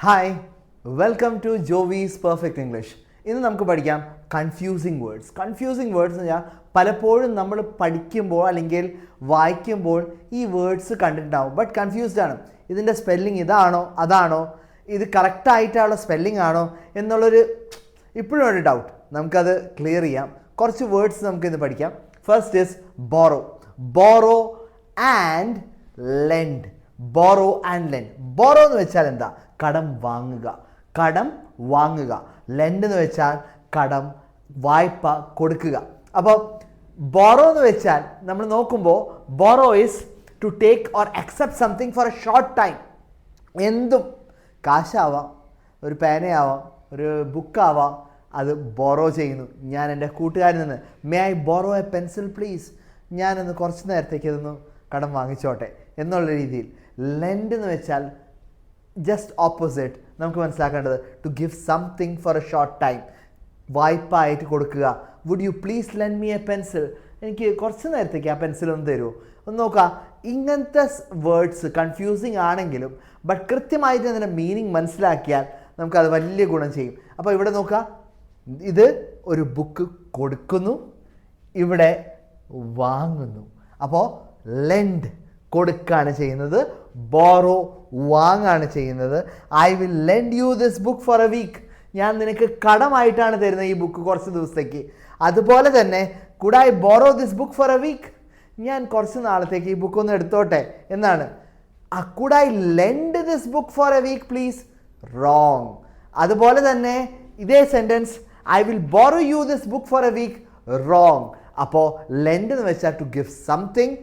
Hi, welcome to Jovees perfect English. ഇന്ന് നമുക്ക് പഠിക്കാം കൺഫ്യൂസിങ് വേർഡ്സ്. കൺഫ്യൂസിങ് വേർഡ്സ് എന്ന് പറഞ്ഞാൽ പലപ്പോഴും നമ്മൾ പഠിക്കുമ്പോൾ അല്ലെങ്കിൽ വായിക്കുമ്പോൾ ഈ വേർഡ്സ് കണ്ടിട്ടുണ്ടാവും, ബട്ട് കൺഫ്യൂസ്ഡ് ആണ്. ഇതിൻ്റെ സ്പെല്ലിംഗ് ഇതാണോ അതാണോ, ഇത് കറക്റ്റായിട്ടുള്ള സ്പെല്ലിംഗ് ആണോ എന്നുള്ളൊരു ഇപ്പോഴും ഒരു ഡൗട്ട്. നമുക്കത് ക്ലിയർ ചെയ്യാം. കുറച്ച് വേർഡ്സ് നമുക്കിന്ന് പഠിക്കാം. First is borrow. Borrow and lent. Borrow and lent. Borrow എന്ന് വെച്ചാൽ എന്താ? കടം വാങ്ങുക. കടം വാങ്ങുക. ലെൻഡ് എന്ന് വെച്ചാൽ കടം, വായ്പ കൊടുക്കുക. അപ്പോൾ ബോറോ എന്ന് വെച്ചാൽ നമ്മൾ നോക്കുമ്പോൾ borrow is to take or accept something for a short time. എന്തും, കാശാവാം, ഒരു പേനയാവാം, ഒരു ബുക്കാവാം, അത് ബോറോ ചെയ്യുന്നു. ഞാൻ എൻ്റെ കൂട്ടുകാരിൽ നിന്ന് may I borrow A pencil please, ഞാനൊന്ന് കുറച്ച് നേരത്തേക്ക് ഇതൊന്ന് കടം വാങ്ങിച്ചോട്ടെ എന്നുള്ള രീതിയിൽ. ലെൻഡ് എന്ന് വെച്ചാൽ ജസ്റ്റ് ഓപ്പോസിറ്റ്. നമുക്ക് മനസ്സിലാക്കേണ്ടത് to give something for a short time, വായ്പ ആയിട്ട് കൊടുക്കുക. Would you please lend me a pencil, എനിക്ക് കുറച്ച് നേരത്തേക്ക് ആ പെൻസിൽ ഒന്ന് തരുമോ, ഒന്ന് നോക്കുക. ഇങ്ങനത്തെ വേർഡ്സ് കൺഫ്യൂസിങ് ആണെങ്കിലും ബട്ട് കൃത്യമായിട്ട് അതിൻ്റെ മീനിങ് മനസ്സിലാക്കിയാൽ നമുക്കത് വലിയ ഗുണം ചെയ്യും. അപ്പോൾ ഇവിടെ നോക്കുക, ഇത് ഒരു ബുക്ക് കൊടുക്കുന്നു, ഇവിടെ വാങ്ങുന്നു. അപ്പോൾ ലെൻഡ് കൊടുക്കുകയാണ് ചെയ്യുന്നത്, ബോറോ വാങ്ങാണ് ചെയ്യുന്നത്. I will lend you this book for a week, ഞാൻ നിനക്ക് കടമായിട്ടാണ് തരുന്നത് ഈ ബുക്ക് കുറച്ച് ദിവസത്തേക്ക്. അതുപോലെ തന്നെ could I borrow this book for a week, ഞാൻ കുറച്ച് നാളത്തേക്ക് ഈ ബുക്ക് ഒന്ന് എടുത്തോട്ടെ എന്നാണ്. Could I lend this book for a week please, wrong. അതുപോലെ തന്നെ ഇതേ sentence I will borrow you this book for a week, wrong. അപ്പോൾ ലെൻഡ് എന്ന് വെച്ചാൽ to give something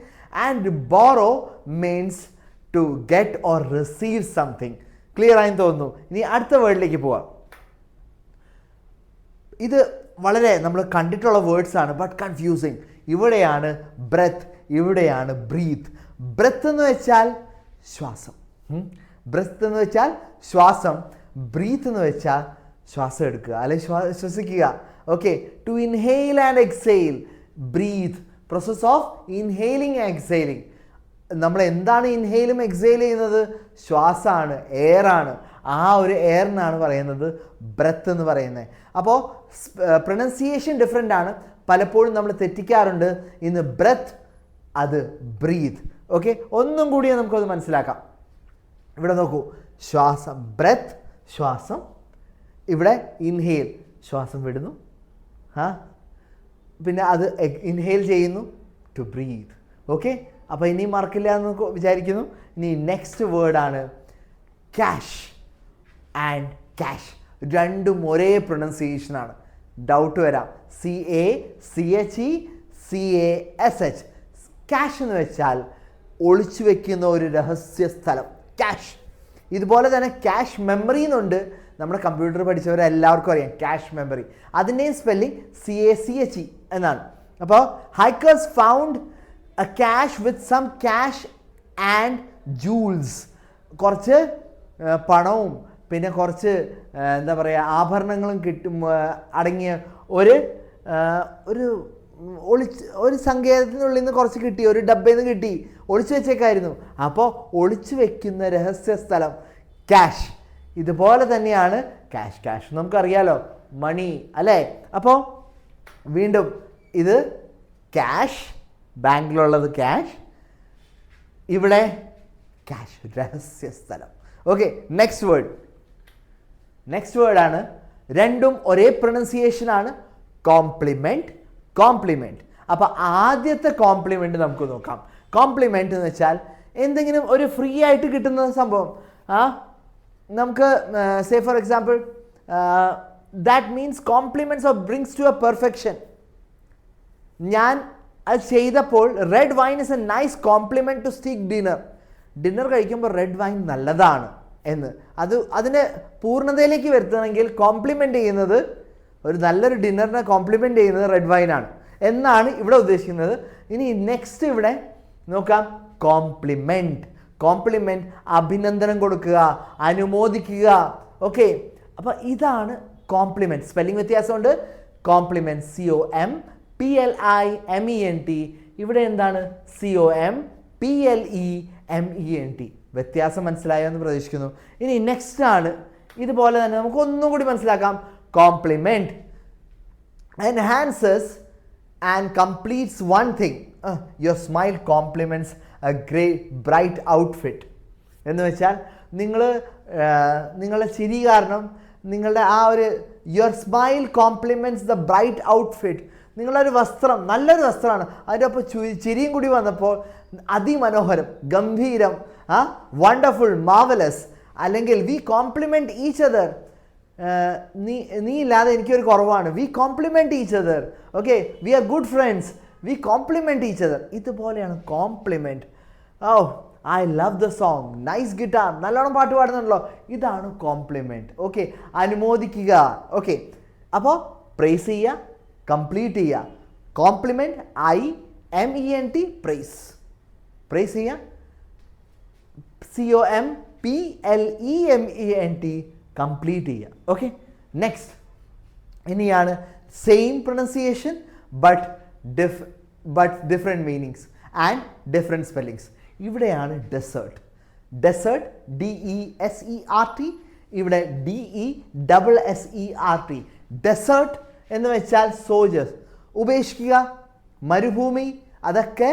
and borrow means to get or receive something. Clear ആയെന്ന് തോന്നുന്നു. ഇനി അടുത്ത വേർഡിലേക്ക് പോവാം. ഇത് വളരെ നമ്മൾ കണ്ടിട്ടുള്ള വേർഡ്സ് ആണ്, ബട്ട് കൺഫ്യൂസിങ്. ഇവിടെയാണ് ബ്രെത്ത്, ഇവിടെയാണ് ബ്രീത്ത്. ബ്രെത്ത് എന്ന് വെച്ചാൽ ശ്വാസം, ബ്രെത്ത് എന്ന് വെച്ചാൽ ശ്വാസം, ബ്രീത്ത് എന്ന് വെച്ചാൽ ശ്വാസം എടുക്കുക അല്ലെ ശ്വസിക്കുക. Okay, to inhale and exhale, breathe, process of inhaling and exhaling. നമ്മൾ എന്താണ് ഇൻഹെയിലും എക്സെയിൽ ചെയ്യുന്നത്? ശ്വാസമാണ്, എയറാണ്. ആ ഒരു എയറിനാണ് പറയുന്നത് ബ്രെത്ത് എന്ന് പറയുന്നത്. അപ്പോൾ പ്രൊനൗൺസിയേഷൻ ഡിഫറെൻ്റ് ആണ്, പലപ്പോഴും നമ്മൾ തെറ്റിക്കാറുണ്ട്. ഇന്ന് ബ്രെത്ത്, അത് ബ്രീത്ത്. ഓക്കെ, ഒന്നും കൂടി നമുക്കത് മനസ്സിലാക്കാം. ഇവിടെ നോക്കൂ, ശ്വാസം, ബ്രെത്ത് ശ്വാസം, ഇവിടെ ഇൻഹെയിൽ ശ്വാസം വിടുന്നു, പിന്നെ അത് ഇൻഹെയിൽ ചെയ്യുന്നു, ടു ബ്രീത്ത്. ഓക്കെ, അപ്പോൾ ഇനി മറക്കില്ല എന്ന് വിചാരിക്കുന്നു. ഇനി നെക്സ്റ്റ് വേർഡാണ് ക്യാഷ് ആൻഡ് ക്യാഷ്. രണ്ടും ഒരേ പ്രൊനൗൺസിയേഷനാണ്, ഡൗട്ട് വരാം. CACHE ക്യാഷ് എന്ന് വെച്ചാൽ ഒളിച്ചു വെക്കുന്ന ഒരു രഹസ്യ സ്ഥലം, ക്യാഷ്. ഇതുപോലെ തന്നെ ക്യാഷ് മെമ്മറി എന്നുണ്ട്, നമ്മുടെ കമ്പ്യൂട്ടർ പഠിച്ചവരെല്ലാവർക്കും അറിയാം ക്യാഷ് മെമ്മറി. അതിൻ്റെയും സ്പെല്ലിംഗ് CACHE എന്നാണ്. അപ്പോൾ hikers found a cache with some cash and jewels. കുറച്ച് പണവും പിന്നെ കുറച്ച് എന്താ പറയുക ആഭരണങ്ങളും അടങ്ങിയ ഒരു സങ്കേതത്തിനുള്ളിൽ നിന്ന് കുറച്ച് കിട്ടി, ഒരു ഡബ്ബയിൽ നിന്ന് കിട്ടി, ഒളിച്ചു വെച്ചേക്കായിരുന്നു. അപ്പോൾ ഒളിച്ചു വെക്കുന്ന രഹസ്യ സ്ഥലം ക്യാഷ്. ഇതുപോലെ തന്നെയാണ് ക്യാഷ്. ക്യാഷ് നമുക്കറിയാലോ, മണി അല്ലേ? അപ്പോൾ വീണ്ടും ഇത് ക്യാഷ്, ബാങ്കിലുള്ളത് ക്യാഷ്, ഇവിടെ ക്യാഷ്, രഹസ്യ സ്ഥലം. ഓക്കെ, നെക്സ്റ്റ് വേർഡാണ്, രണ്ടും ഒരേ പ്രൊനൗൺസിയേഷനാണ്, കോംപ്ലിമെൻറ്റ്. കോംപ്ലിമെൻറ്റ്. അപ്പോൾ ആദ്യത്തെ കോംപ്ലിമെൻറ്റ് നമുക്ക് നോക്കാം. കോംപ്ലിമെൻറ്റ് എന്ന് വെച്ചാൽ എന്തെങ്കിലും ഒരു ഫ്രീ ആയിട്ട് കിട്ടുന്ന സംഭവം. നമുക്ക് say for example that means complements of brings to a perfection. ഞാൻ അത് ചെയ്തപ്പോൾ red wine is a nice complement to steak dinner. Dinner കഴിക്കുമ്പോൾ റെഡ് വൈൻ നല്ലതാണ് എന്ന് അതിനെ പൂർണ്ണതയിലേക്ക് വരുത്തണമെങ്കിൽ കോംപ്ലിമെൻ്റ് ചെയ്യുന്നത്, ഒരു നല്ലൊരു ഡിന്നറിനെ കോംപ്ലിമെൻ്റ് ചെയ്യുന്നത് റെഡ് വൈനാണ് എന്നാണ് ഇവിടെ ഉദ്ദേശിക്കുന്നത്. ഇനി നെക്സ്റ്റ് ഇവിടെ നോക്കാം, കോംപ്ലിമെൻറ്റ് അഭിനന്ദനം കൊടുക്കുക, അനുമോദിക്കുക. ഓക്കെ, അപ്പോൾ ഇതാണ് കോംപ്ലിമെൻറ്റ്. സ്പെല്ലിംഗ് വ്യത്യാസമുണ്ട്. കോംപ്ലിമെൻറ്റ് COMPLIMENT, ഇവിടെ എന്താണ് COMPLEMENT. വ്യത്യാസം മനസ്സിലായോ എന്ന് പ്രതീക്ഷിക്കുന്നു. ഇനി നെക്സ്റ്റ് ആണ് ഇതുപോലെ തന്നെ നമുക്ക് ഒന്നും കൂടി മനസ്സിലാക്കാം. Compliment enhances and completes one thing. Your smile compliments a great bright outfit. എന്ന് വെച്ചാൽ നിങ്ങളുടെ ചിരി കാരണം നിങ്ങളുടെ ആ ഒരു your smile compliments the bright outfit. നിങ്ങളൊരു വസ്ത്രം നല്ലൊരു വസ്ത്രമാണ്, അതിൻ്റെ ഒപ്പം ചിരിയും കൂടി വന്നപ്പോൾ അതിമനോഹരം, ഗംഭീരം, വണ്ടർഫുൾ, മാർവലസ്. അല്ലെങ്കിൽ വി കോംപ്ലിമെൻറ്റ് ഈച്ച് അതർ. നീ ഇല്ലാതെ എനിക്കൊരു കുറവാണ്. We compliment each other. Okay, we are good friends. We compliment each other. ഇതുപോലെയാണ് compliment. Oh I love the song, nice guitar, നല്ലോണം പാട്ട് പാടുന്നുണ്ടല്ലോ, ഇതാണ് കോംപ്ലിമെൻറ്റ്. ഓക്കെ, അനുമോദിക്കുക. ഓക്കെ, അപ്പോൾ പ്രൈസ് ചെയ്യുക, കംപ്ലീറ്റ് ചെയ്യുക. Compliment IMENT, praise. പ്രൈസ് ചെയ്യുക COMPLEMENT, കംപ്ലീറ്റ് ചെയ്യുക. ഓക്കെ, നെക്സ്റ്റ് ഇനിയാണ് same pronunciation but different meanings and different spellings. ഇവിടെയാണ് ഡെസേർട്ട്. ഡെസേർട്ട് DESERT, ഇവിടെ DESSERT. ഡെസേർട്ട് എന്ന് വെച്ചാൽ സോൾജേഴ്സ്, ഉപേക്ഷിക്കുക, മരുഭൂമി, അതൊക്കെ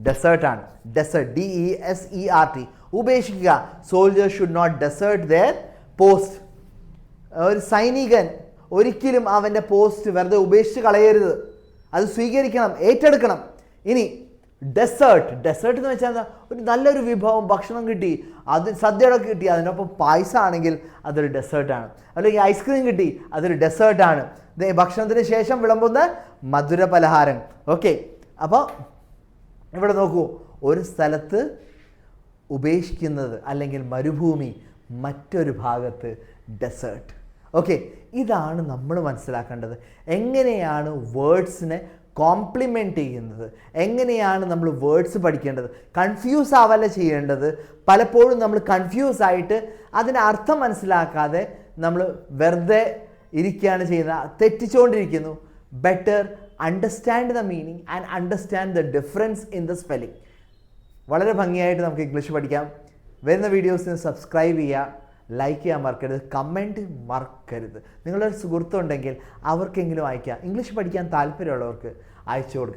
ഡെസേർട്ടാണ്. ഡെസേർട്ട് DESERT, ഉപേക്ഷിക്കുക. Soldiers should not desert their post. ഒരു സൈനികൻ ഒരിക്കലും അവൻ്റെ പോസ്റ്റ് വെറുതെ ഉപേക്ഷിച്ച് കളയരുത്, അത് സ്വീകരിക്കണം, ഏറ്റെടുക്കണം. ഇനി ഡെസേർട്ട് എന്ന് വെച്ചാൽ എന്താ? ഒരു നല്ലൊരു വിഭവം, ഭക്ഷണം കിട്ടി, അത് സദ്യയുടെ കിട്ടി, അതിനൊപ്പം പായസം ആണെങ്കിൽ അതൊരു ഡെസേർട്ടാണ്. അല്ലെങ്കിൽ ഐസ്ക്രീം കിട്ടി, അതൊരു ഡെസേർട്ടാണ്. ഭക്ഷണത്തിന് ശേഷം വിളമ്പുന്ന മധുര പലഹാരം. ഓക്കെ, അപ്പോൾ ഇവിടെ നോക്കൂ, ഒരു സ്ഥലത്ത് ഉപേക്ഷിക്കുന്നത് അല്ലെങ്കിൽ മരുഭൂമി, മറ്റൊരു ഭാഗത്ത് ഡെസേർട്ട്. ഓക്കെ, ഇതാണ് നമ്മൾ മനസ്സിലാക്കേണ്ടത്. എങ്ങനെയാണ് വേർഡ്സിനെ കോംപ്ലിമെൻറ്റ് ചെയ്യുന്നത്, എങ്ങനെയാണ് നമ്മൾ വേർഡ്സ് പഠിക്കേണ്ടത്. കൺഫ്യൂസ് ആവല്ല ചെയ്യേണ്ടത്. പലപ്പോഴും നമ്മൾ കൺഫ്യൂസ് ആയിട്ട് അതിൻ്റെ അർത്ഥം മനസ്സിലാക്കാതെ നമ്മൾ വെറുതെ ഇരിക്കുകയാണ് ചെയ്യുന്നത്, തെറ്റിച്ചുകൊണ്ടിരിക്കുന്നു. Better understand the meaning and understand the difference in the spelling. വളരെ ഭംഗിയായിട്ട് നമുക്ക് ഇംഗ്ലീഷ് പഠിക്കാം. വരുന്ന വീഡിയോസിന് സബ്സ്ക്രൈബ് ചെയ്യുക, ലൈക്ക് ചെയ്യാൻ മറക്കരുത്, കമൻറ്റ് മറക്കരുത്. നിങ്ങളൊരു സുഹൃത്തുണ്ടെങ്കിൽ അവർക്കെങ്കിലും അയക്കുക. ഇംഗ്ലീഷ് പഠിക്കാൻ താല്പര്യമുള്ളവർക്ക് അയച്ചു കൊടുക്കുക.